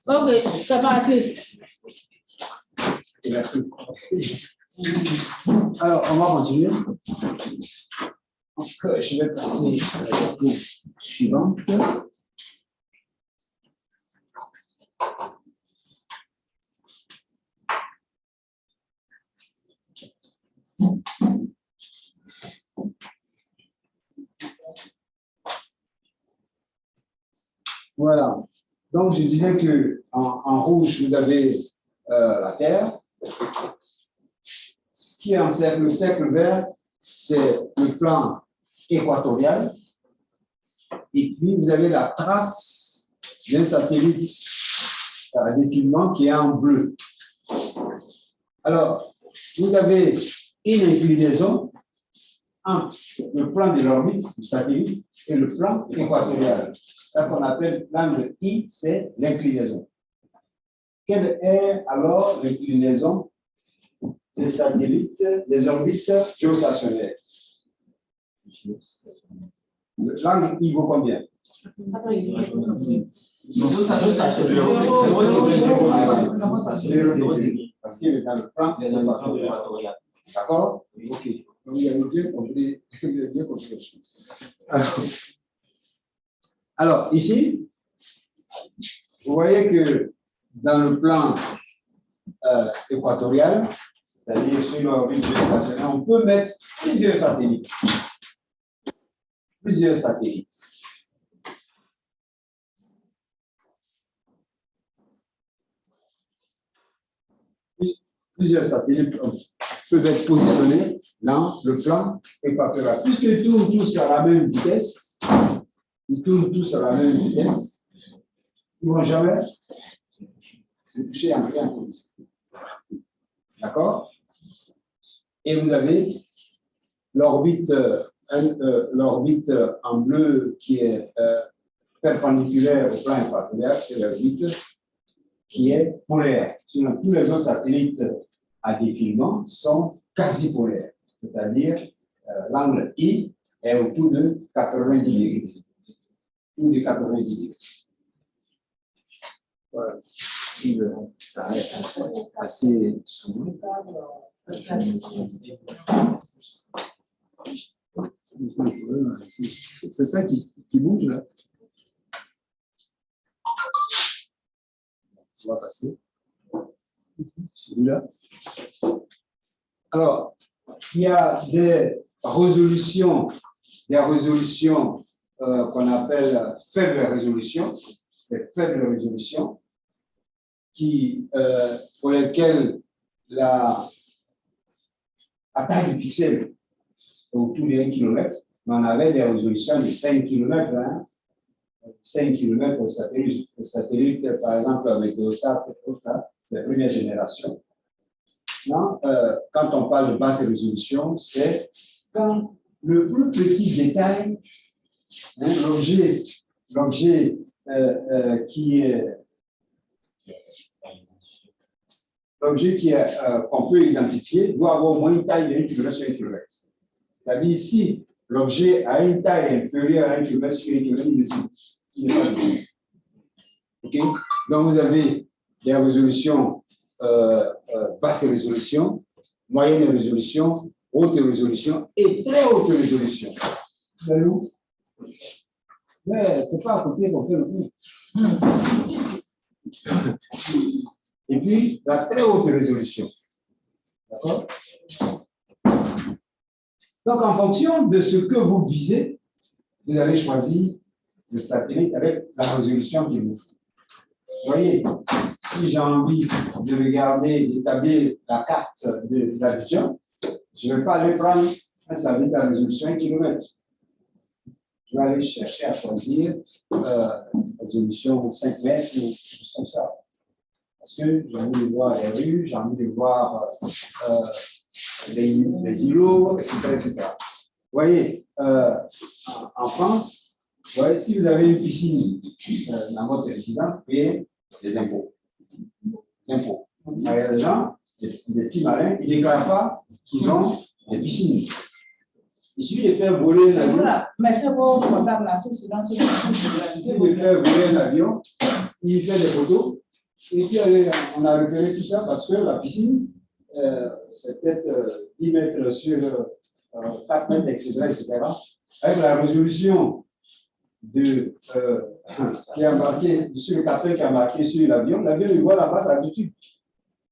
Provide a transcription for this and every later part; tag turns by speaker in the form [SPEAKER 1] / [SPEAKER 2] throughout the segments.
[SPEAKER 1] Ok, c'est parti.
[SPEAKER 2] Merci. Alors, on va continuer. Donc, je vais passer à la diapo suivante. Voilà. Donc, je disais que en rouge, vous avez la Terre. Ce qui encercle le cercle vert, c'est le plan équatorial. Et puis, vous avez la trace d'un satellite à défilement qui est en bleu. Alors, vous avez une inclinaison entre le plan de l'orbite du satellite et le plan équatorial. Ça qu'on appelle l'angle I, c'est l'inclinaison. Quelle est alors l'inclinaison des satellites, des orbites géostationnaires? L'angle I vaut combien? Parce qu'il est dans le plan équatorial. D'accord? Ok. Donc, vous avez bien compris les choses. Alors, ici, vous voyez que dans le plan équatorial, c'est-à-dire sur l'orbite géostationnaire, on peut mettre plusieurs satellites. Plusieurs satellites. Plusieurs satellites peuvent être positionnés dans le plan équatorial. Puisqu'ils tournent tous à la même vitesse, ils ne vont jamais se toucher en rien. D'accord? Et vous avez l'orbite en bleu qui est perpendiculaire au plan équatorial, c'est l'orbite qui est polaire. Sinon, tous les autres satellites à défilement sont quasi polaires, c'est-à-dire l'angle I est autour de 90 degrés. Autour de 90 degrés. Voilà. Ça est assez souvent. C'est ça qui bouge là. On va passer. Celui-là. Alors, il y a des résolutions qu'on appelle faible résolution, des faibles résolutions, pour lesquelles la taille du pixel est autour de 1 km, mais on avait des résolutions de 5 km. Hein, 5 km au satellite, par exemple, Météosat, la première génération. Non, quand on parle de basse résolution, c'est quand le plus petit détail, hein, l'objet qu'on peut identifier doit avoir au moins une taille de 1 km sur 1 km. C'est-à-dire ici, l'objet a une taille inférieure à 1 km sur 1 km, il n'est pas visible. Okay? Donc, vous avez des résolutions basse résolution, moyenne résolution, haute résolution et très haute résolution. Mais ce n'est pas à côté qu'on fait le coup. Et puis, la très haute résolution. D'accord? Donc, en fonction de ce que vous visez, vous allez choisir le satellite avec la résolution qu'il vous faut. Vous voyez, si j'ai envie de regarder, d'établir la carte de l'Abidjan, je ne vais pas aller prendre un satellite à résolution 1 km. Je vais aller chercher à choisir résolution 5 mètres ou quelque chose comme ça. Parce que j'ai envie de voir les rues, j'ai envie de voir les îlots, etc., etc. Vous voyez, en France, vous voyez, si vous avez une piscine dans votre résidence, vous payez des impôts. Des impôts. Il y a des gens, des petits malins, ils ne déclarent pas qu'ils ont des piscines. Il suffit de faire voler l'avion.
[SPEAKER 1] Voilà, mettez vos portables là, ceux qui
[SPEAKER 2] Il suffit de faire voler l'avion, il fait des photos, et puis on a repéré tout ça parce que la piscine, c'est peut-être 10 mètres sur 4 mètres, etc. Avec la résolution de, qui est embarqué, sur le capteur qui est embarqué sur l'avion, il voit la base à l'altitude.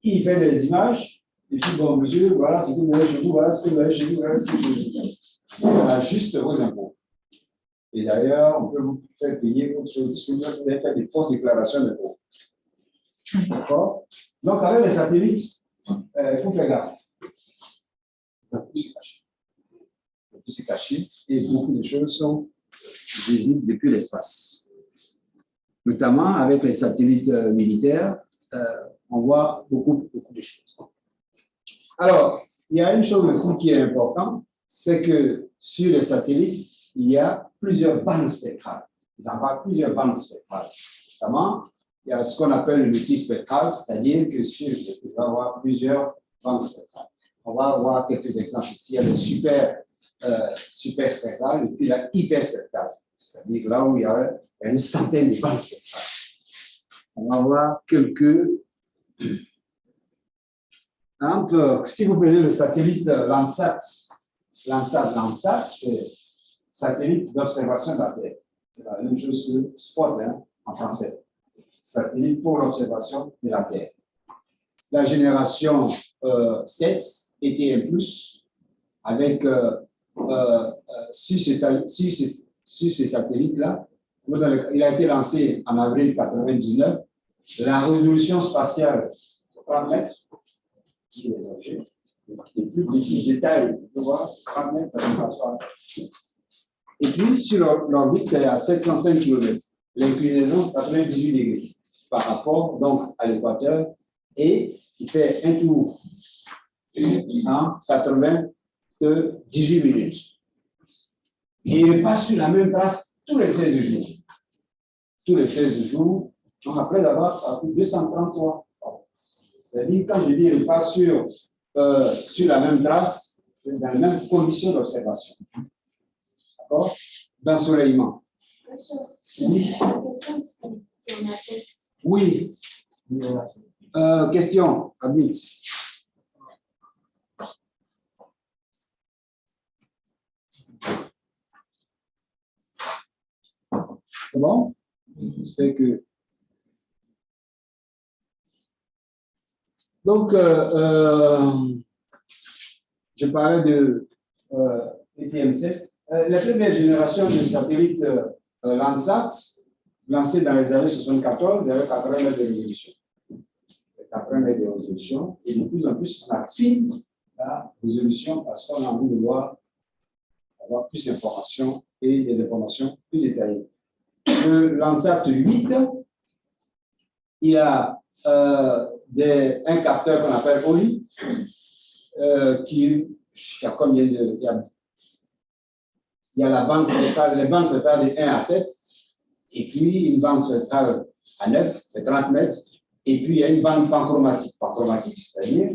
[SPEAKER 2] Il fait des images, et puis bon, monsieur, voilà ce que vous avez chez vous, voilà ce que vous avez chez vous, voilà ce que vous avez. On ajuste vos impôts. Et d'ailleurs, on peut vous faire payer autre chose, parce que vous avez fait des fausses déclarations d'impôts. D'accord? Donc, avec les satellites, il faut faire gaffe. On peut se cacher. On peut se cacher, et beaucoup de choses sont visibles depuis l'espace. Notamment avec les satellites militaires, on voit beaucoup de choses. Alors, il y a une chose aussi qui est importante, c'est que sur les satellites, il y a plusieurs bandes spectrales. Ils embarquent plusieurs bandes spectrales. Notamment, il y a ce qu'on appelle le multispectral, c'est-à-dire que sur le satellite, il va y avoir plusieurs bandes spectrales. On va avoir quelques exemples ici. Il y a le super spectral et puis la hyper spectrale, c'est-à-dire là où il y a une centaine de bandes spectrales. On va voir quelques. Si vous prenez le satellite Landsat, c'est satellite d'observation de la Terre. C'est la même chose que SPOT en français. Satellite pour l'observation de la Terre. La génération 7 ETM+, avec sur ces satellites-là, il a été lancé en avril 1999. La résolution spatiale, 30 mètres, les plus petits détails, vous voir 30 mètres, ça ne passe pas. Et puis, sur l'orbite, c'est à 705 km. L'inclinaison, 98 degrés par rapport donc, à l'équateur. Et il fait un tour en 98 minutes. Et il passe sur la même trace tous les 16 jours. Tous les 16 jours, donc après avoir parcouru 233. C'est-à-dire, quand je dis il passe sur la même trace, dans les mêmes conditions d'observation. D'accord? D'ensoleillement. Oui. Oui. Question, Abid. C'est bon? J'espère que. Donc, je parlais de ETM7. La première génération de satellites Landsat, lancée dans les années 74, il y avait 80 mètres de résolution. 80 mètres de résolution. Et de plus en plus, on affine la résolution parce qu'on a envie de avoir plus d'informations et des informations plus détaillées. Le Landsat 8, il a un capteur qu'on appelle OLI, il y a la bande spectrale, les bandes spectrales de 1 à 7, et puis une bande spectrale à 9, de 30 mètres, et puis il y a une bande panchromatique. Panchromatique, c'est-à-dire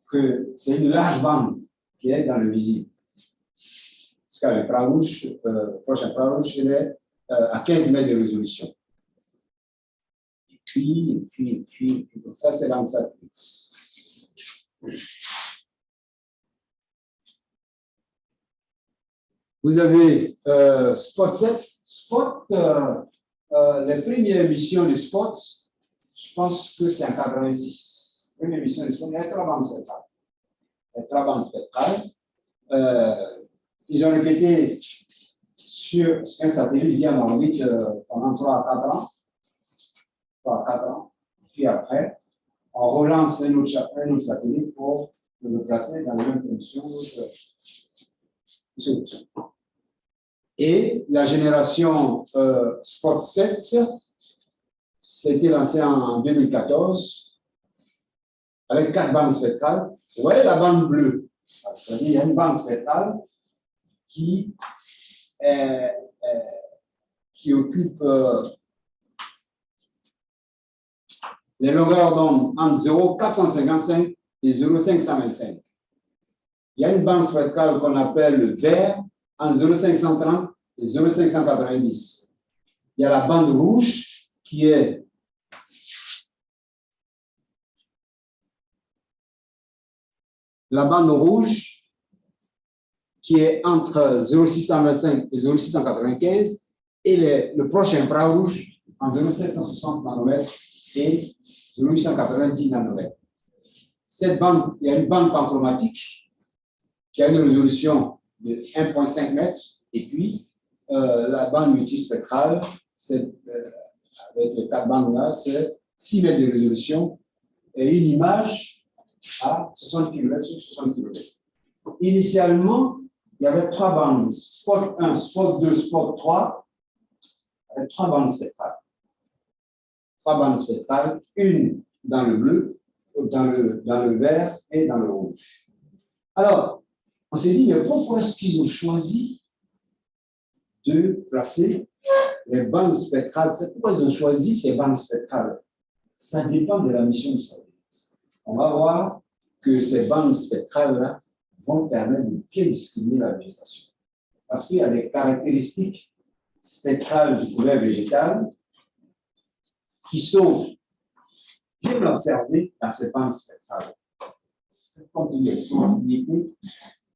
[SPEAKER 2] que c'est une large bande qui est dans le visible. Parce que l'infrarouge, proche infrarouge, il est à 15 mètres de résolution. Et puis, ça c'est Landsat 8. Vous avez Spot 7. Spot, les premières missions de Spot, je pense que c'est en 86. La première mission de Spot, il y a 3 bandes spectrales. Il y a 3 bandes spectrales. Ils ont répété sur un satellite qui est en orbite pendant 3 à 4 ans. 3 à 4 ans. Puis après, on relance un autre satellite pour le placer dans les mêmes conditions. Et la génération Spot 7, c'était lancé en 2014 avec 4 bandes spectrales. Vous voyez la bande bleue, c'est-à-dire il y a une bande spectrale qui occupe les longueurs d'onde entre 0,455 et 0,525. Il y a une bande spectrale qu'on appelle le vert, en 0,530 et 0,590. Il y a la bande rouge qui est entre 0,625 et 0,695 et le proche infrarouge en 0,760 nanomètres et 0,890 nanomètres. Cette bande, il y a une bande panchromatique qui a une résolution de 1,5 mètre et puis la bande multispectrale, avec les 4 bandes là, c'est 6 mètres de résolution et une image à 60 km sur 60 km. Initialement, il y avait 3 bandes, spot 1, spot 2, spot 3, avec 3 bandes spectrales. 3 bandes spectrales, une dans le bleu, dans le vert et dans le rouge. Alors, on s'est dit, mais pourquoi est-ce qu'ils ont choisi de placer les bandes spectrales? C'est pourquoi ils ont choisi ces bandes spectrales. Ça dépend de la mission du satellite. On va voir que ces bandes spectrales-là vont permettre de bien discriminer la végétation. Parce qu'il y a des caractéristiques spectrales du couvert végétal qui sont bien observées dans ces bandes spectrales. Compte tenu des probabilités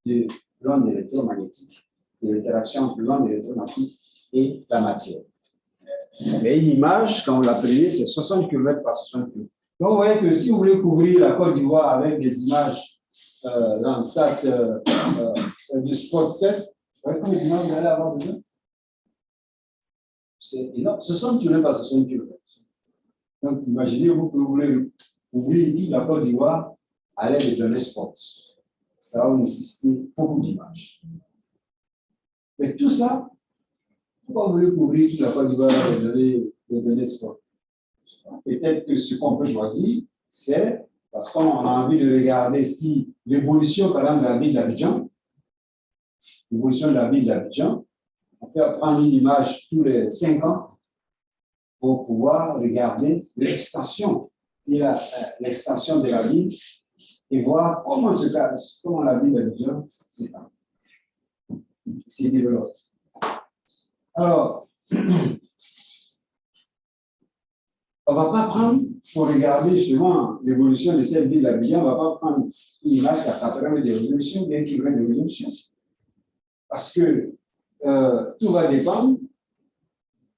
[SPEAKER 2] de l'onde électromagnétique, de l'interaction entre l'onde électromagnétique et la matière. Mais une image, quand vous la prenez, c'est 60 km par 60 km. Donc, vous voyez que si vous voulez couvrir la Côte d'Ivoire avec des images Landsat du Spot 7, vous voyez combien d'images vous allez avoir besoin? C'est énorme, 60 km par 60 km. Donc, imaginez-vous que vous voulez couvrir toute la Côte d'Ivoire à l'aide de données Spot. Ça va nécessiter beaucoup d'images. Mais tout ça, pourquoi vous voulez couvrir toute la Côte d'Ivoire avec des données Spot? Peut-être que ce qu'on peut choisir, c'est parce qu'on a envie de regarder si l'évolution, par exemple, de la ville d'Abidjan, l'évolution de la ville d'Abidjan, on peut prendre une image tous les 5 ans pour pouvoir regarder l'extension de la ville et voir comment la ville d'Abidjan s'est développée. Alors, on ne va pas prendre, pour regarder justement l'évolution de cette ville d'Abidjan, on ne va pas prendre une image qui a 80 mètres de résolution, bien qu'il y ait de résolution. Parce que tout va dépendre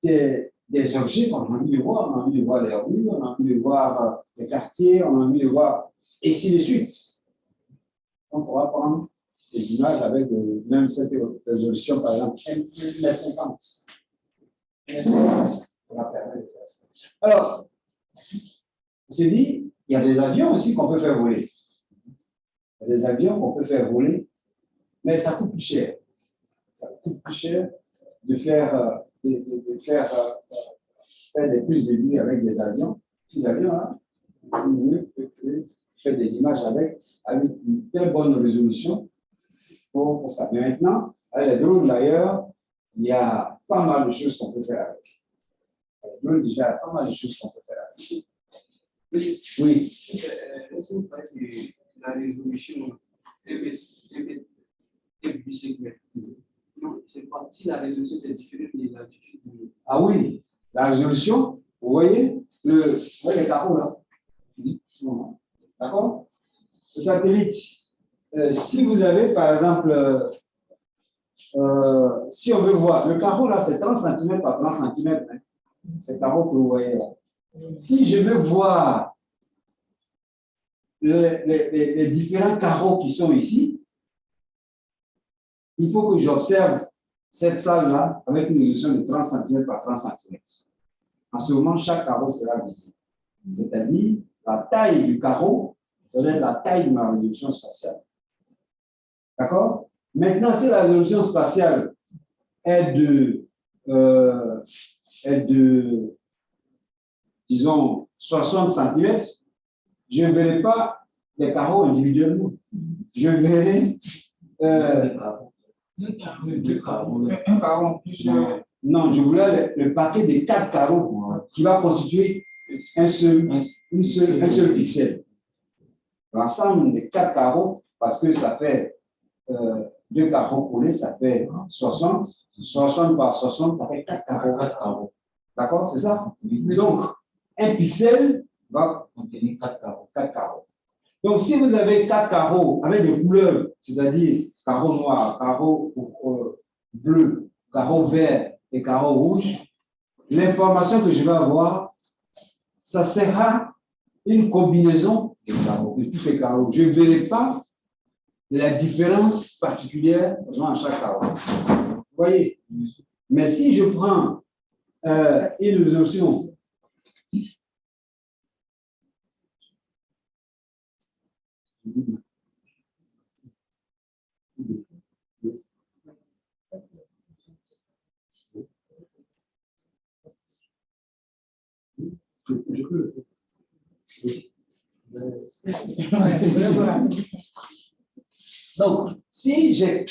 [SPEAKER 2] des objets qu'on a envie de voir. On a envie de voir les rues, on a envie de voir les quartiers, on a envie de voir, et ainsi de suite. Donc, on va prendre des images avec même cette résolution, par exemple, 1,50 m. 1,50 m. On va permettre de faire ça. Alors, on s'est dit, il y a des avions aussi qu'on peut faire voler. Il y a des avions qu'on peut faire voler, mais ça coûte plus cher. Ça coûte plus cher de faire des prises de vue avec des avions. Ces avions-là, vous pouvez faire des images avec une très bonne résolution pour ça. Mais maintenant, avec les drones d'ailleurs, il y a pas mal de choses qu'on peut faire avec. Déjà, pas mal de choses qu'on peut faire avec. Oui.
[SPEAKER 3] Est-ce que vous pensez que la résolution est bisegmentaire? Non, c'est pas. Si la résolution c'est différent de l'altitude.
[SPEAKER 2] Ah oui, la résolution, vous voyez les carreaux là. D'accord? Ce satellite, si vous avez par exemple, si on veut voir, le carreau là c'est 30 cm par 30 cm. Hein. C'est le carreau que vous voyez là. Si je veux voir les différents carreaux qui sont ici, il faut que j'observe cette salle-là avec une résolution de 30 cm par 30 cm. En ce moment, chaque carreau sera visible. C'est-à-dire, la taille du carreau serait la taille de ma résolution spatiale. D'accord? Maintenant, si la résolution spatiale est de disons, 60 cm, je ne verrai pas les carreaux individuellement. Je verrai un carreau plusieurs. Non, je voulais le paquet de 4 carreaux qui va constituer un seul pixel. L'ensemble des 4 carreaux, parce que ça fait 2 carreaux collés, ça fait 60. 60 par 60, ça fait 4 carreaux. D'accord, c'est ça? Donc, un pixel va contenir 4 carreaux. 4 carreaux. Donc, si vous avez 4 carreaux avec des couleurs, c'est-à-dire carreau noir, carreau bleu, carreau vert et carreau rouge, l'information que je vais avoir, ça sera une combinaison de tous ces carreaux. Je ne verrai pas la différence particulière dans chaque carreau. Vous voyez? Mais si je prends une résolution donc, si j'ai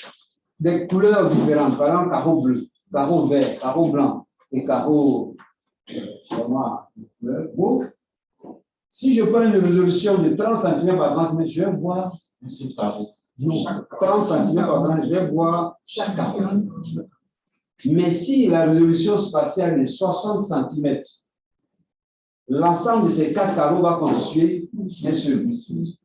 [SPEAKER 2] des couleurs différentes, par exemple, carreau bleu, carreau vert, carreau blanc et carreau noir, mauve, si je prends une résolution de 30 cm par 30 cm, je vais voir un seul carreau. Non, 30 cm par 30 cm, je vais voir chaque carreau. Mais si la résolution spatiale est 60 cm, l'ensemble de ces 4 carreaux va constituer un seul.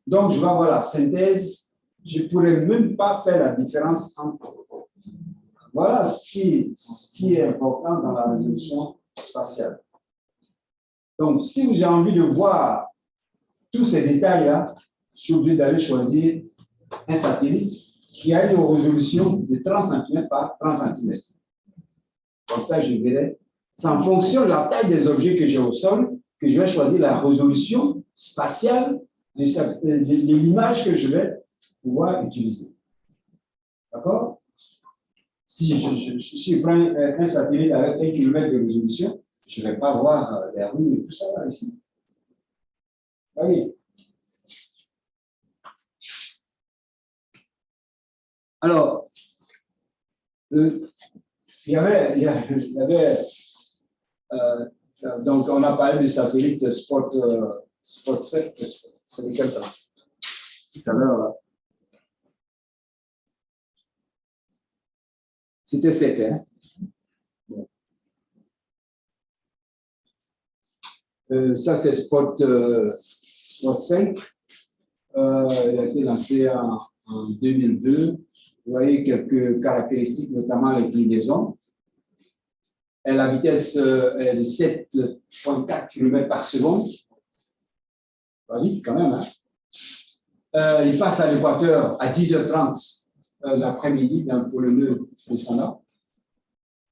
[SPEAKER 2] Donc, je vais avoir la synthèse. Je ne pourrais même pas faire la différence entre. Voilà ce qui est important dans la résolution spatiale. Donc, si j'ai envie de voir tous ces détails-là, je suis obligé d'aller choisir un satellite qui a une résolution de 30 cm par 30 cm. Comme ça, je verrai. C'est en fonction de la taille des objets que j'ai au sol que je vais choisir la résolution spatiale de l'image que je vais pouvoir utiliser. D'accord? Si je prends un satellite avec 1 km de résolution, je ne vais pas voir les rues et tout ça là, ici. Vous voyez? Alors, il y avait donc on a parlé du satellite Spot 7, c'est lequel temps? Tout à l'heure, là. C'était 7, hein? Bon. Ça, c'est Spot 5. Il a été lancé en 2002. Vous voyez quelques caractéristiques, notamment l'inclinaison. Et la vitesse est de 7,4 km par seconde. Pas vite quand même. Hein? Il passe à l'équateur à 10h30 l'après-midi pour le nœud descendant.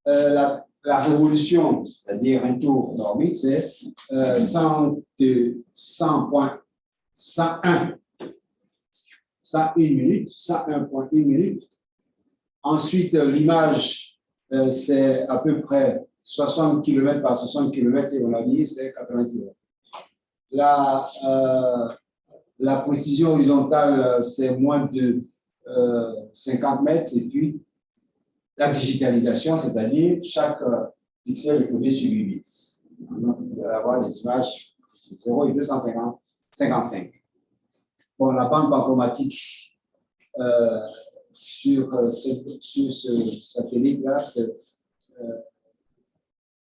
[SPEAKER 2] La révolution, c'est-à-dire un tour d'orbite, c'est 101 minutes, 101,1 minutes. Ensuite, l'image, c'est à peu près 60 km par 60 km et on a dit c'est 80 km. La précision horizontale, c'est moins de 50 mètres et puis la digitalisation, c'est-à-dire chaque pixel est codé sur 8 bits. Donc, vous allez avoir des images 0 et 255. Bon, la bande panchromatique sur ce satellite-là, c'est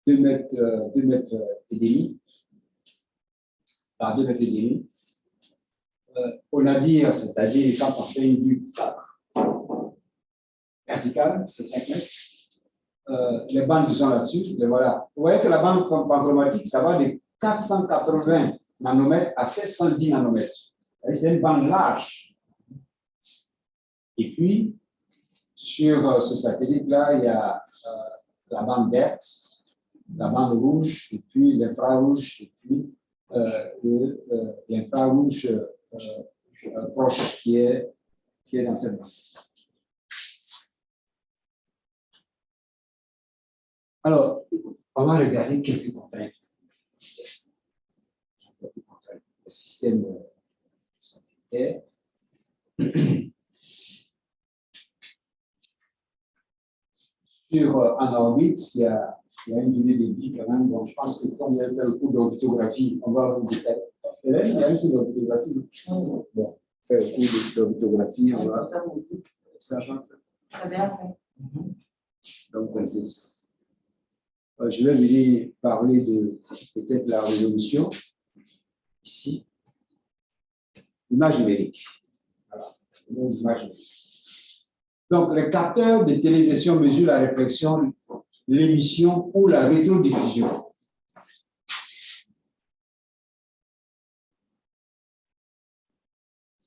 [SPEAKER 2] 2 mètres et demi par 2 mètres et demi. Au nadir, c'est-à-dire quand on fait une vue verticale, c'est 5 mètres. Les bandes qui sont là-dessus, les voilà. Vous voyez que la bande panchromatique, ça va de 480 nanomètres à 710 nanomètres. C'est une bande large. Et puis, sur ce satellite-là, il y a la bande verte, la bande rouge, et puis l'infrarouge, et puis l'infrarouge proche qui est dans cette bande. Alors, on va regarder quelques contraintes. Le système satellitaire. En orbite, il y a une durée de vie quand même. Donc, je pense que comme vous avez fait le cours d'orbitographie, on va vous détailler. Il y a un cours d'orbitographie. Bon, faire le cours d'orbitographie, on va
[SPEAKER 4] Ça va.
[SPEAKER 1] C'est bien fait.
[SPEAKER 4] Donc, vous connaissez tout ça. Je vais venir parler de peut-être la résolution. Ici, image numérique. Voilà, une image numérique. Donc, les capteurs de télévision mesurent la réflexion, l'émission ou la rétrodiffusion.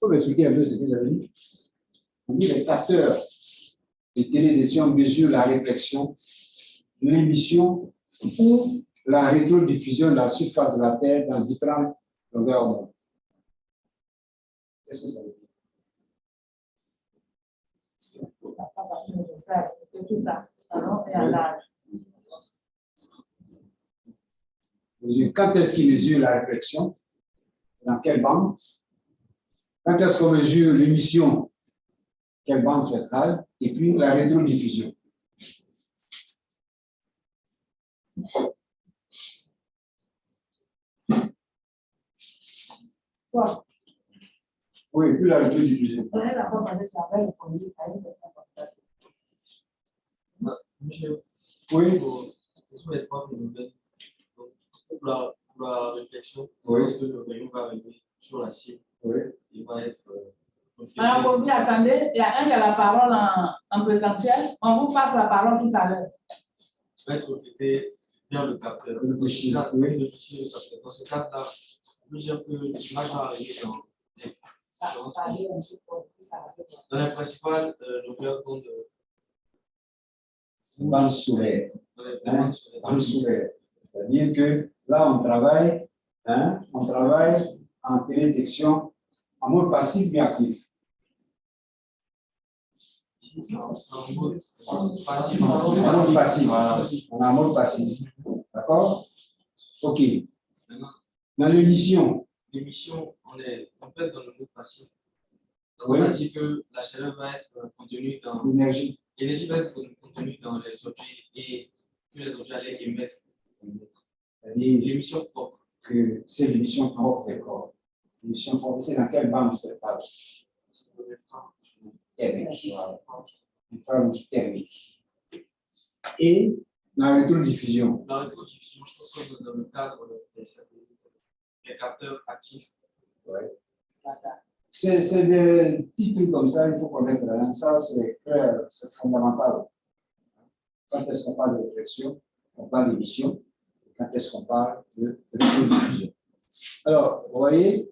[SPEAKER 4] Pour m'expliquer un peu ce que vous avez dit. On dit les capteurs de télévision mesurent la réflexion, l'émission ou la rétrodiffusion de la surface de la Terre dans différentes longueurs d'onde. Qu'est-ce que ça veut dire?
[SPEAKER 1] Tout ça. Alors, et à l'âge.
[SPEAKER 4] Quand est-ce qu'il mesure la réflexion? Dans quelle bande? Quand est-ce qu'on mesure l'émission? Quelle bande spectrale? Et puis la rétrodiffusion.
[SPEAKER 1] Quoi?
[SPEAKER 4] Oui, puis la rétrodiffusion.
[SPEAKER 5] Monsieur,
[SPEAKER 4] Oui,
[SPEAKER 5] ce sont les trois phénomènes. Donc, pour la réflexion,
[SPEAKER 4] Oui.
[SPEAKER 5] lorsque le rayon va arriver sur la cible,
[SPEAKER 4] oui.
[SPEAKER 5] il va être reflété.
[SPEAKER 1] Alors, Kofi, attendez, il y a un qui a la parole en présentiel. On vous passe la parole tout à l'heure.
[SPEAKER 5] Il va être reflété vers le capteur.
[SPEAKER 4] Le fichier,
[SPEAKER 5] Oui,
[SPEAKER 4] oui.
[SPEAKER 5] le fichier du capteur. Dans ce cas-là, on peut dire que l'image va arriver dans
[SPEAKER 1] Ça va aller un petit peu, ça va aller.
[SPEAKER 5] dans les principales longueurs d'onde.
[SPEAKER 4] Bande solaire.
[SPEAKER 5] Dans les
[SPEAKER 4] Hein?
[SPEAKER 5] sur les
[SPEAKER 4] Bande solaire. C'est-à-dire que là, on travaille en télédétection en mode passif bien actif.
[SPEAKER 5] en mode passif.
[SPEAKER 4] En mode passif. On est en mode passif. D'accord? OK.
[SPEAKER 5] Maintenant,
[SPEAKER 4] Dans l'émission,
[SPEAKER 5] l'émission, on peut être dans le mode passif. Donc,
[SPEAKER 4] Oui.
[SPEAKER 5] on a dit que la chaleur va être contenue dans.
[SPEAKER 4] l'énergie,
[SPEAKER 5] L'énergie va être contenue dans les objets et que les objets allaient émettre.
[SPEAKER 4] c'est-à-dire
[SPEAKER 5] L'émission propre.
[SPEAKER 4] que c'est l'émission propre des corps. L'émission propre, c'est dans quelle bande spectrale? Thermique. Voilà. Une infrarouge thermique. Et la rétrodiffusion.
[SPEAKER 5] La rétrodiffusion, je pense que dans le cadre des capteurs actifs.
[SPEAKER 4] Ouais. C'est des petits trucs comme ça, il faut connaître. Hein. Ça, c'est clair, c'est fondamental. Quand est-ce qu'on parle de réflexion, on parle d'émission. Quand est-ce qu'on parle de rétrodiffusion? Alors, vous voyez,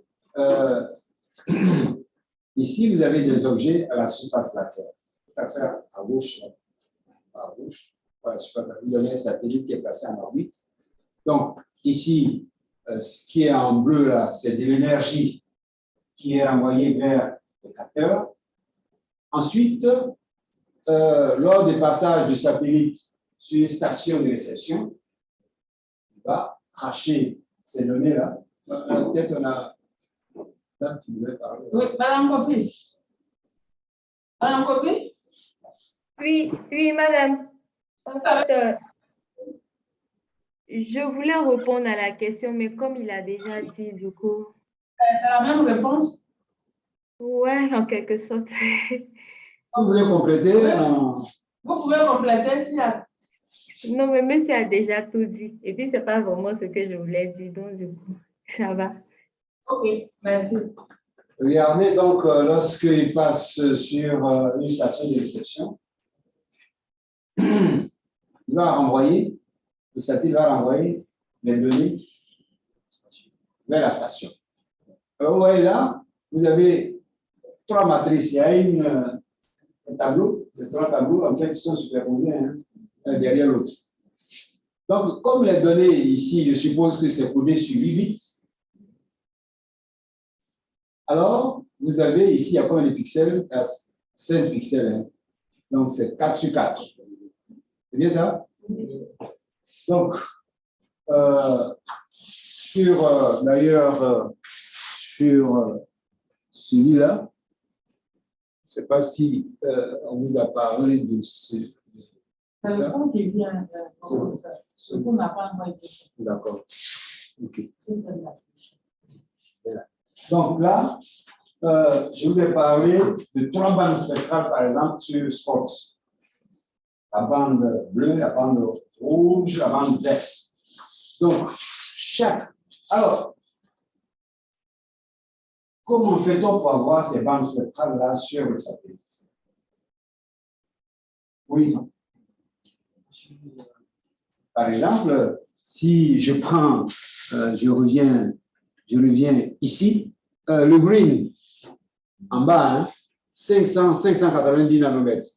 [SPEAKER 4] ici, vous avez des objets à la surface de la Terre. Tout à fait à gauche. À gauche. Voilà, vous avez un satellite qui est placé en orbite. Donc, ici, ce qui est en bleu, là, c'est de l'énergie qui est renvoyée vers le capteur. Ensuite, lors du passage du satellite sur une station de réception, il va cracher ces données-là. Peut-être on a. Là, tu voulais parler.
[SPEAKER 1] Oui, Madame Kofi. Madame Kofi?
[SPEAKER 6] Oui, madame. En fait, je voulais répondre à la question, mais comme il a déjà dit, du coup.
[SPEAKER 1] C'est la même réponse?
[SPEAKER 6] Ouais, en quelque sorte.
[SPEAKER 4] Si vous voulez compléter,
[SPEAKER 1] Vous pouvez compléter s'il y a.
[SPEAKER 6] Non, mais monsieur a déjà tout dit. Et puis, ce n'est pas vraiment ce que je voulais dire. Donc, du coup, ça va.
[SPEAKER 1] Ok, merci.
[SPEAKER 4] regardez donc lorsqu'il passe sur une station de réception, il va renvoyer, le satellite va renvoyer les données vers la station. Alors, vous voyez là, vous avez trois matrices. Il y a un tableau, les trois tableaux en fait sont superposés un derrière l'autre. Donc, comme les données ici, je suppose que c'est codé sur 8 bits. Alors, vous avez ici, il y a combien de pixels? 16 pixels. Hein. Donc, c'est 4 sur 4. C'est bien ça? Donc, d'ailleurs, sur celui-là, je ne sais pas si on vous a parlé de ça.
[SPEAKER 1] C'est le fond qui vient. Le fond n'a pas encore été.
[SPEAKER 4] D'accord. OK.
[SPEAKER 1] C'est celle-là.
[SPEAKER 4] Voilà. Donc là,
[SPEAKER 2] je vous ai parlé de 3 bandes spectrales, par exemple, sur Spot. La bande bleue, la bande rouge, la bande verte. Donc, alors, comment fait-on pour avoir ces bandes spectrales-là sur le satellite? Oui. Par exemple, si je prends, je reviens ici, le green, en bas, hein, 590 nanomètres.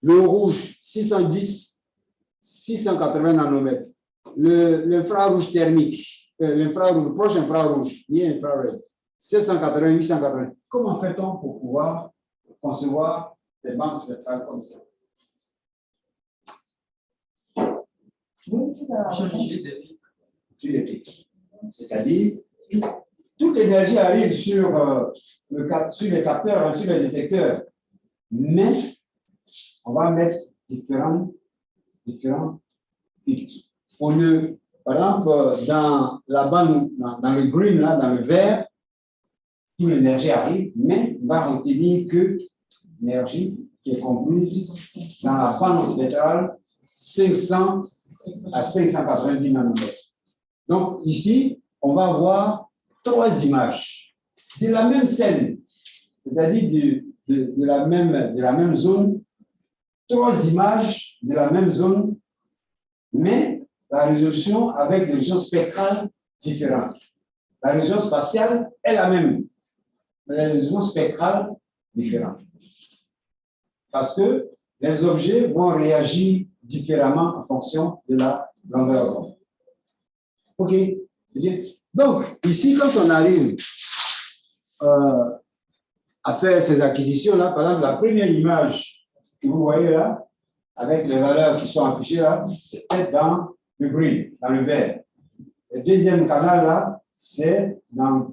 [SPEAKER 2] Le rouge, 680 nanomètres. L'infrarouge thermique, le proche infrarouge, ni infrarouge, 780, 880. Comment fait-on pour pouvoir concevoir des bandes spectrales comme ça?
[SPEAKER 5] On utilise des filtres.
[SPEAKER 2] Sur les filtres. C'est-à-dire, toute l'énergie arrive sur les capteurs, sur les détecteurs. Mais on va mettre différents filtres. Par exemple, dans la bande, dans le green, là, dans le vert, toute l'énergie arrive, mais on va retenir que l'énergie qui est comprise dans la bande spectrale 500 à 590 nanomètres. Donc, ici, on va avoir 3 images de la même scène, c'est-à-dire de la même zone, 3 images de la même zone, mais la résolution avec des résolutions spectrales différentes. La résolution spatiale est la même, mais la résolution spectrale différente. Parce que les objets vont réagir différemment en fonction de la longueur d'onde. OK. Donc, ici, quand on arrive à faire ces acquisitions-là, par exemple, la première image que vous voyez là, avec les valeurs qui sont affichées là, c'est peut-être dans le green, dans le vert. Le deuxième canal là, c'est dans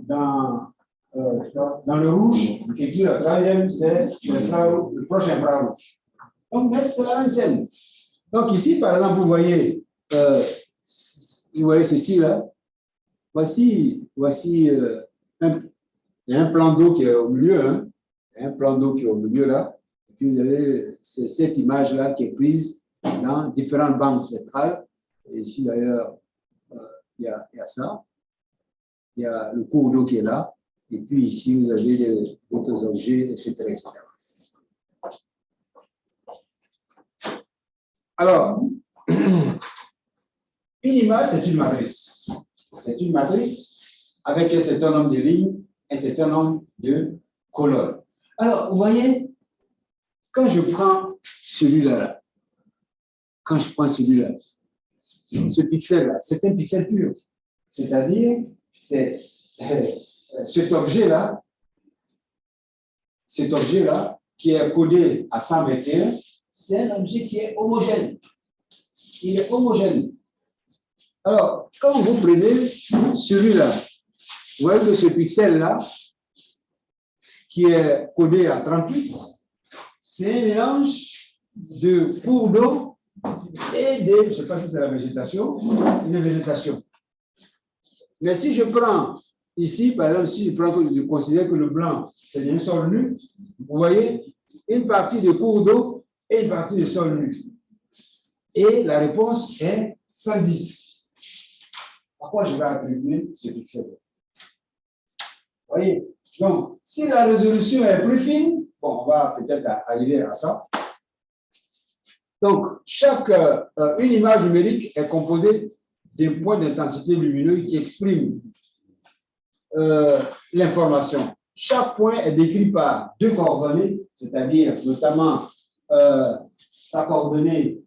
[SPEAKER 2] le rouge, et puis le troisième, c'est le prochain infrarouge. Donc, mais c'est la même scène. Donc, ici, par exemple, vous voyez ceci là. Voici un plan d'eau qui est au milieu, hein. Un plan d'eau qui est au milieu là. Et puis, vous avez cette image là qui est prise dans différentes bandes spectrales. Et ici, d'ailleurs, il y a ça. Il y a le cours d'eau qui est là. Et puis ici, vous avez d'autres objets, etc., etc. Alors, une image, c'est une matrice. C'est une matrice avec un certain nombre de lignes, un certain nombre de colonnes. Alors, vous voyez, quand je prends celui-là, ce pixel-là, c'est un pixel pur. C'est-à-dire, c'est cet objet-là qui est codé à 121, c'est un objet qui est homogène. Il est homogène. Alors, quand vous prenez celui-là, vous voyez que ce pixel-là, qui est codé à 38, c'est un mélange de cours d'eau et de, je ne sais pas si c'est la végétation, une végétation. Mais si je prends ici, par exemple, si je considère que le blanc, c'est un sol nu, vous voyez, une partie de cours d'eau et une partie de sol nu. Et la réponse est 110. Pourquoi je vais attribuer ce pixel? Vous voyez? Donc, si la résolution est plus fine, bon, on va peut-être arriver à ça. Donc, une image numérique est composée des points d'intensité lumineuse qui expriment l'information. Chaque point est décrit par 2 coordonnées, c'est-à-dire notamment sa coordonnée,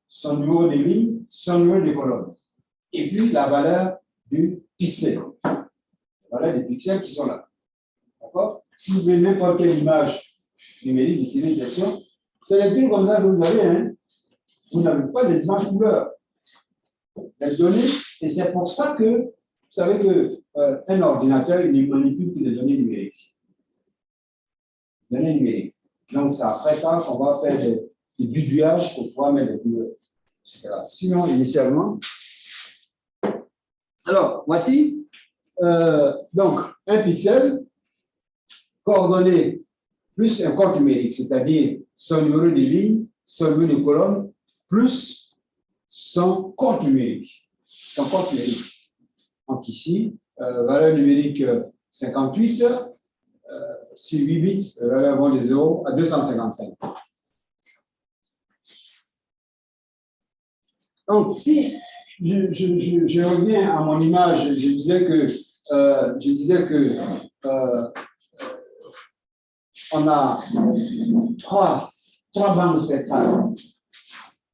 [SPEAKER 2] son numéro de ligne, son numéro de colonne, et puis la valeur du pixel. La valeur des pixels qui sont là. D'accord? Si vous voulez n'importe quelle image numérique de télévision, c'est des trucs comme ça que vous avez. Hein? Vous n'avez pas des images couleurs. Les données, et c'est pour ça que vous savez qu'un ordinateur, il ne manipule que des données numériques. Données numériques. Donc, après ça, on va faire des bidouillages pour pouvoir mettre des couleurs. Sinon, initialement. Alors, voici donc un pixel.
[SPEAKER 4] coordonnées plus un code numérique, c'est-à-dire son numéro de ligne, son numéro de colonne, plus son code numérique. Son code numérique. Donc ici, valeur numérique 58, sur 8 bits, valeur vont de 0 à 255. Donc, si je reviens à mon image, je disais que on a trois bandes spectrales.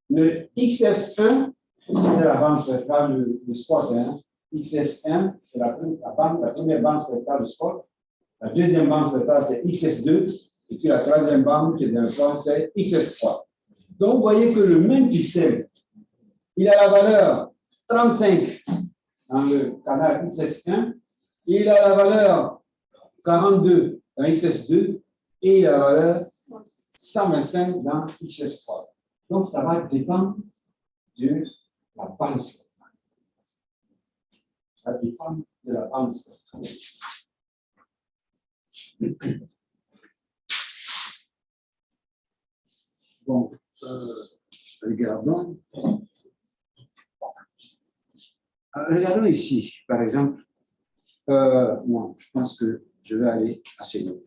[SPEAKER 4] Le XS1, c'était la bande spectrale de spot. Hein. XS1, c'est la première bande spectrale de spot. La deuxième bande spectrale, c'est XS2. Et puis la troisième bande qui est dans le fond, c'est XS3. Donc, vous voyez que le même pixel, il a la valeur 35 dans le canal XS1, et il a la valeur 42 dans XS2, et il a la valeur 125 dans XS3. Donc, ça va dépendre de la bande spectrale. Ça dépend de la bande spectrale. Bon, regardons. Regardons ici, par exemple. Moi, je pense que je vais aller à ce niveau.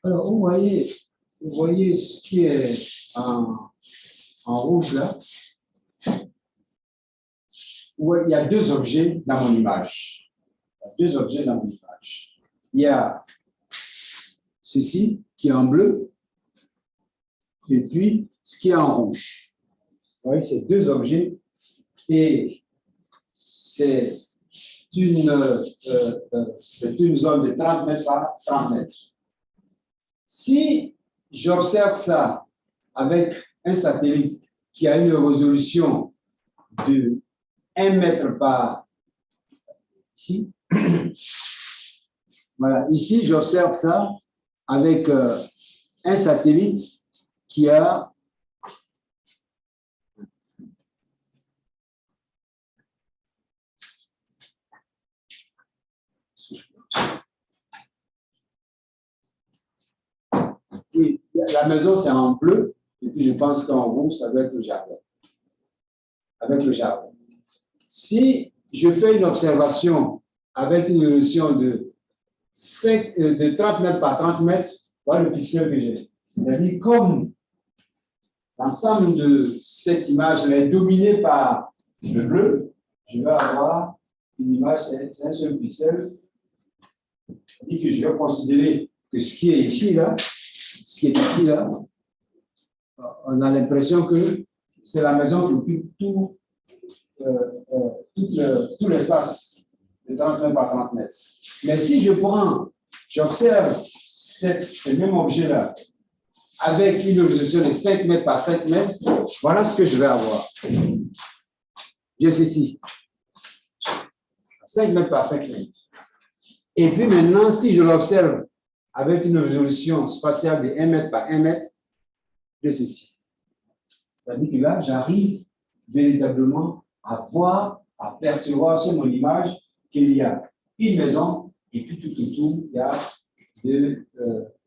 [SPEAKER 4] Alors, vous voyez ce qui est en rouge là. Il y a deux objets dans mon image. Il y a ceci qui est en bleu et puis ce qui est en rouge. Vous voyez, c'est deux objets et c'est une zone de 30 mètres par 30 mètres. Si j'observe ça avec un satellite qui a une résolution de 1 mètre par ici, voilà, ici j'observe ça avec un satellite qui a oui, la maison c'est en bleu et puis je pense qu'en rouge ça va être le jardin. Avec le jardin. Si je fais une observation avec une résolution de 30 mètres par 30 mètres, voilà le pixel que j'ai. C'est-à-dire comme l'ensemble de cette image est dominé par le bleu, je vais avoir une image, c'est un seul pixel. C'est-à-dire que je vais considérer que ce qui est ici, là, on a l'impression que c'est la maison qui occupe tout l'espace de 30 mètres par 30 mètres. Mais si j'observe ce même objet-là avec une résolution de 5 mètres par 5 mètres, voilà ce que je vais avoir. J'ai ceci. 5 mètres par 5 mètres. Et puis maintenant, si je l'observe avec une résolution spatiale de 1 mètre par 1 mètre, j'ai ceci. C'est-à-dire que là, j'arrive véritablement à voir, à percevoir sur mon image qu'il y a une maison et puis tout autour, il y a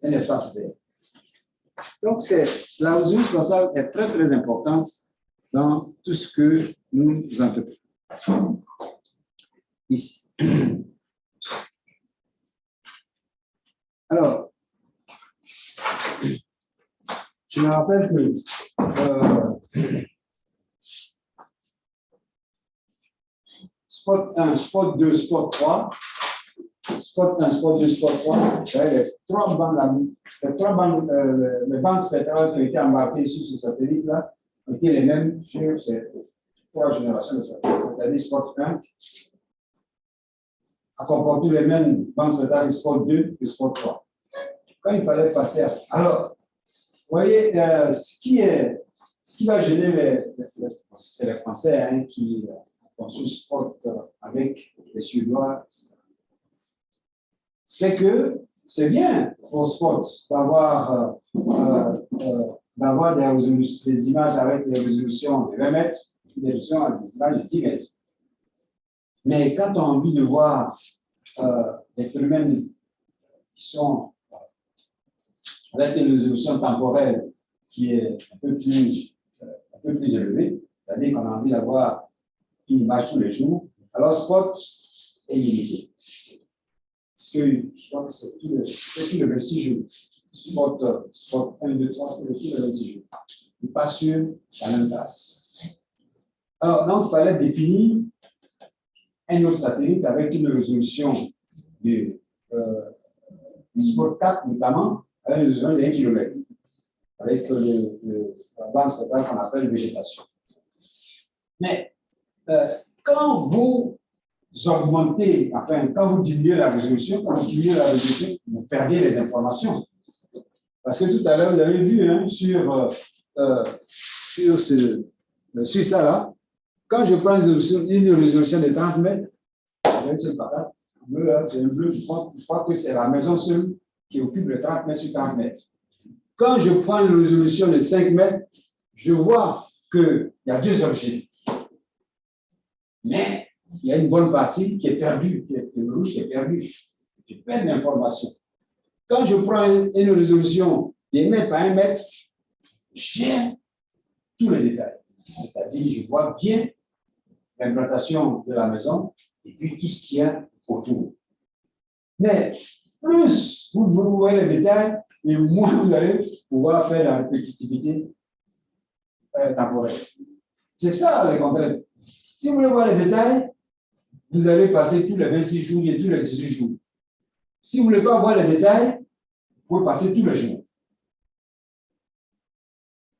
[SPEAKER 4] un espace vert. Donc, la résolution spatiale est très, très importante dans tout ce que nous entreprenons. Ici. Alors, je me rappelle que spot 1, spot 2, spot 3, spot 1, spot 2, spot 3, les bandes spectrales qui ont été embarquées sur ce satellite-là ont été les mêmes sur ces 3 générations de satellites. C'est-à-dire spot 1 a comporté les mêmes bandes spectrales que spot 2 et spot 3. Quand il fallait passer à... Alors, vous voyez, ce qui va gêner c'est les Français hein, qui ont conçu Spot avec les Suédois, c'est que c'est bien pour Spot d'avoir des images avec des résolutions de 20 mètres,
[SPEAKER 2] des résolutions à de 10 mètres. Mais quand on a envie de voir des phénomènes qui sont avec une résolution temporelle qui est un peu plus élevée, c'est-à-dire qu'on a envie d'avoir une image tous les jours, alors Spot est limité. Parce que je crois que c'est tout le 26 jours. Spot 1, 2, 3, c'est tout le 26 jours. Il pas sur la même base. Alors, donc, il fallait définir un autre satellite avec une résolution de Spot 4, notamment, avec une résolution de 1 km, avec la bande spectrale qu'on appelle végétation. Mais quand vous augmentez, enfin, quand vous diminuez la résolution, vous perdez les informations. Parce que tout à l'heure, vous avez vu hein, sur ça là, quand je prends une résolution de 30 mètres, avec ce patate, j'ai un bleu, je crois que c'est la maison seule qui occupe le 30 mètres sur 30 mètres. Quand je prends une résolution de 5 mètres, je vois qu'il y a deux objets. Mais il y a une bonne partie qui est perdue, le rouge qui est perdu. Je perds l'information. Quand je prends une résolution de mètre par 1 mètre, j'ai tous les détails. C'est-à-dire, je vois bien l'implantation de la maison et puis tout ce qu'il y a autour. Mais plus vous voyez les détails, et moins vous allez pouvoir faire la répétitivité temporelle. C'est ça les contraintes. Si vous voulez voir les détails, vous allez passer tous les 26 jours et tous les 18 jours. Si vous ne voulez pas voir les détails, vous pouvez passer tous les jours.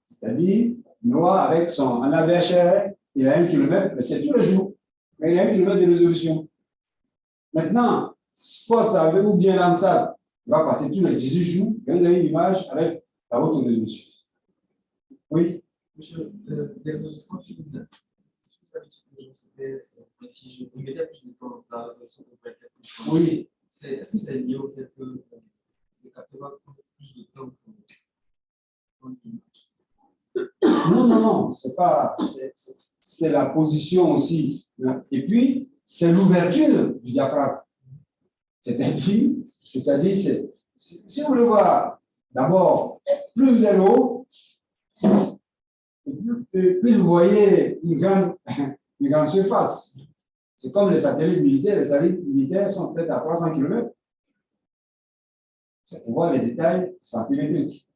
[SPEAKER 2] C'est-à-dire, Noah avec son AVHR, il a 1 km, mais c'est tous les jours. Mais il a 1 km de résolution. Maintenant, Spot avec ou bien Landsat, il va passer tous les 18 jours, et vous avez une image avec la haute résolution. Oui?
[SPEAKER 5] Monsieur, des résolutions sur une c'était si je mettais plus de temps, la résolution pourrait être plus de temps.
[SPEAKER 2] Oui.
[SPEAKER 5] Est-ce que c'est lié au fait que le capteur prend plus de temps pour
[SPEAKER 2] Non, c'est pas. C'est la position aussi. Et puis, c'est l'ouverture du diaphragme. C'est-à-dire, si vous voulez voir, d'abord, plus vous êtes haut, plus vous voyez une grande surface. C'est comme les satellites militaires. Les satellites militaires sont peut-être à 300 km. C'est pour voir les détails centimétriques.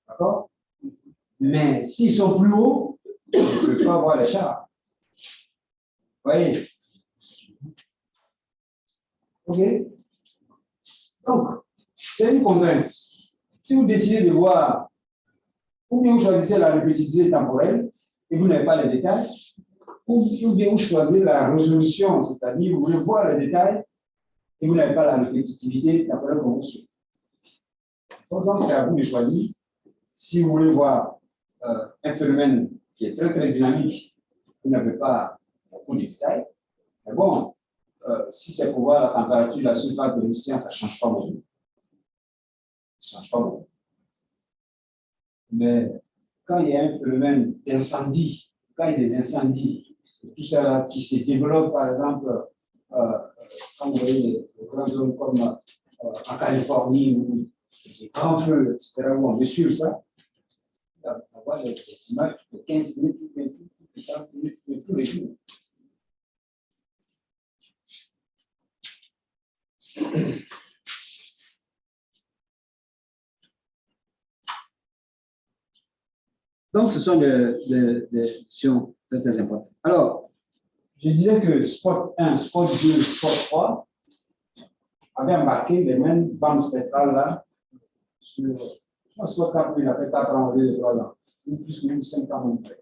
[SPEAKER 2] D'accord? Mais s'ils sont plus hauts, on ne peut pas voir les chars. Vous voyez? OK? Donc, c'est une contrainte. Si vous décidez de voir, ou bien vous choisissez la répétitivité temporelle et vous n'avez pas les détails, ou bien vous choisissez la résolution, c'est-à-dire vous voulez voir les détails et vous n'avez pas la répétitivité temporelle comme vous souhaitez. Donc, c'est à vous de choisir. Si vous voulez voir un phénomène qui est très, très dynamique, vous n'avez pas beaucoup de détails. Mais bon, si c'est pour voir la température, la surface de l'océan, ça ne change pas beaucoup. Ça ne change pas beaucoup. Mais quand il y a un phénomène d'incendie, quand il y a des incendies, tout ça là, qui se développe, par exemple, quand vous voyez les grandes zones comme en Californie, où les grands feux, etc., où on mesure ça, on voit des images de 15 minutes, 30 minutes, tous les jours. Donc, ce sont des notions très, très importantes. Alors, je disais que Spot 1, Spot 2, Spot 3 avaient embarqué les mêmes bandes spectrales là sur Spot 4, il a fait 4 ans au lieu de 3 ans, ou plus ou moins 5 ans même près.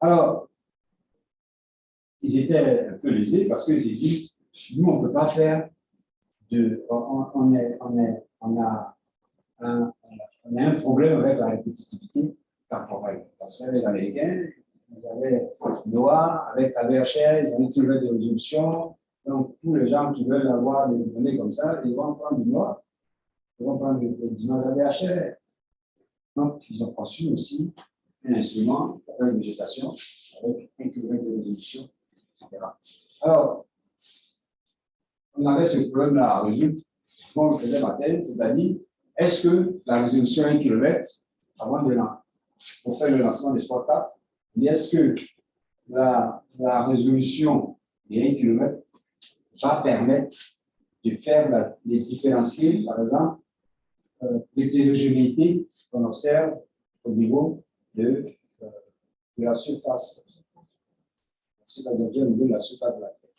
[SPEAKER 2] Alors, ils étaient un peu lésés parce qu'ils se disent, nous, on ne peut pas faire on a un problème avec la répétitivité temporelle. Parce que les Américains, ils avaient Noah, avec AVHR, ils ont trouvé des résolutions. Donc, tous les gens qui veulent avoir des données comme ça, ils vont prendre du Noah, ils vont prendre des images AVHR. Donc, ils ont conçu aussi un instrument avec végétation, avec un kilomètre de résolution, etc. Alors, on avait ce problème-là à résoudre. Moi, on le faisait matin, c'est-à-dire, est-ce que la résolution 1 km, avant de pour faire le lancement des Sport 4, est-ce que la résolution des 1 km va permettre de faire les différencier, par exemple, l'hétérogénéité qu'on observe au niveau de la surface. Au niveau de la surface de la Terre.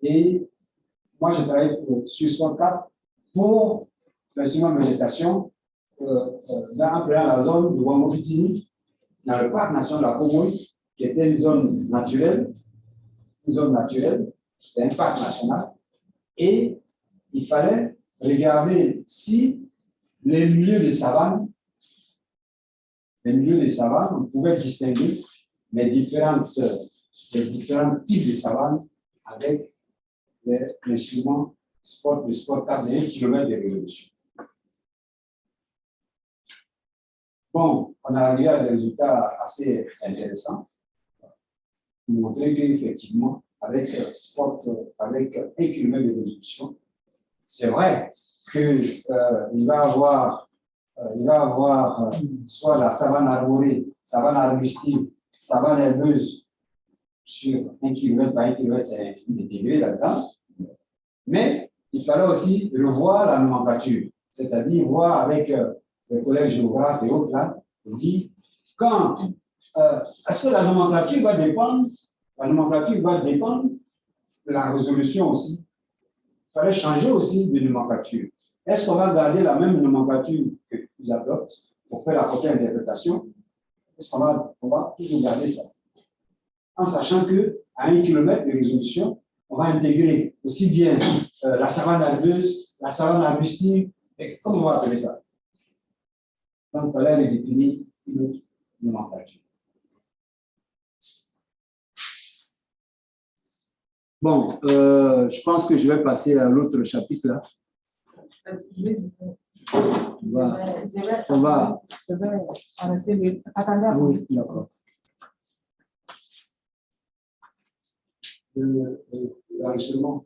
[SPEAKER 2] Et moi, je travaille sur Sport 4 pour l'instrument de végétation dans la zone de Wangofitini, dans le parc national de la Pomoy, qui était une zone naturelle. C'est un parc national. Et il fallait regarder si les milieux de savane, on pouvait distinguer les différents types de savane avec l'instrument de Sport 4 de 1 km de résolution. Bon, on a arrivé à des résultats assez intéressants pour montrer qu'effectivement, avec 1 km de résolution, c'est vrai qu'il va avoir soit la savane arborée, savane arbustive, savane herbeuse sur 1 km par 1 km, c'est intégré là-dedans. Mais il fallait aussi revoir la nomenclature, c'est-à-dire voir avec les collègues géographes et autres là, on dit est-ce que la nomenclature va dépendre de la résolution aussi. Il fallait changer aussi de nomenclature. Est-ce qu'on va garder la même nomenclature que nous adoptons pour faire la première interprétation? Est-ce qu'on va toujours garder ça? En sachant qu'à 1 km de résolution, on va intégrer aussi bien la savane herbeuse, la savane arbustive, comment on va appeler ça? Donc, il fallait redéfinir une autre nomenclature. Bon, je pense que je vais passer à l'autre chapitre là. On va.
[SPEAKER 1] Je vais arrêter le. Attendez.
[SPEAKER 2] Ah oui, d'accord. L'enregistrement.